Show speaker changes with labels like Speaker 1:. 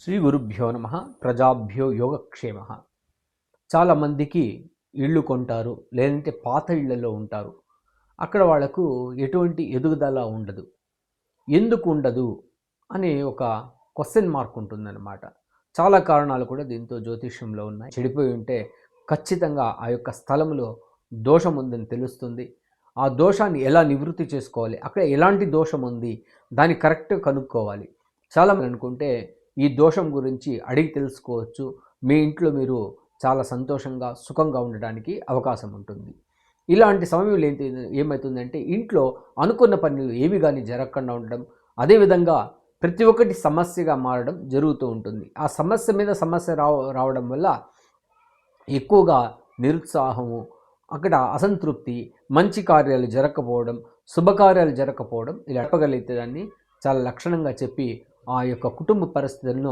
Speaker 1: శ్రీ గురుభ్యో నమ. ప్రజాభ్యో యోగక్షేమ. చాలామందికి ఇళ్ళు కొంటారు, లేదంటే పాత ఇళ్లలో ఉంటారు. అక్కడ వాళ్లకు ఎటువంటి ఎదుగుదల ఉండదు. ఎందుకు ఉండదు అనే ఒక క్వశ్చన్ మార్క్ ఉంటుందన్నమాట. చాలా కారణాలు కూడా దీంతో జ్యోతిష్యంలో ఉన్నాయి. చెడిపోయి ఉంటే ఖచ్చితంగా ఆ యొక్క స్థలంలో దోషం ఉందని తెలుస్తుంది. ఆ దోషాన్ని ఎలా నివృత్తి చేసుకోవాలి, అక్కడ ఎలాంటి దోషం ఉంది, దాన్ని కరెక్ట్గా కనుక్కోవాలి. చాలామంది అనుకుంటే ఈ దోషం గురించి అడిగి తెలుసుకోవచ్చు. మీ ఇంట్లో మీరు చాలా సంతోషంగా సుఖంగా ఉండడానికి అవకాశం ఉంటుంది. ఇలాంటి సమయంలో ఏమవుతుందంటే ఇంట్లో అనుకున్న పనులు ఏవి కానీ జరగకుండా ఉండడం, అదేవిధంగా ప్రతి ఒక్కటి సమస్యగా మారడం జరుగుతూ ఉంటుంది. ఆ సమస్య మీద సమస్య రావడం వల్ల ఎక్కువగా నిరుత్సాహము, అక్కడ అసంతృప్తి, మంచి కార్యాలు జరగకపోవడం, శుభకార్యాలు జరగకపోవడం ఇలా చెప్పగలిగితే దాన్ని చాలా లక్షణంగా చెప్పి ఆ యొక్క కుటుంబ పరిస్థితులను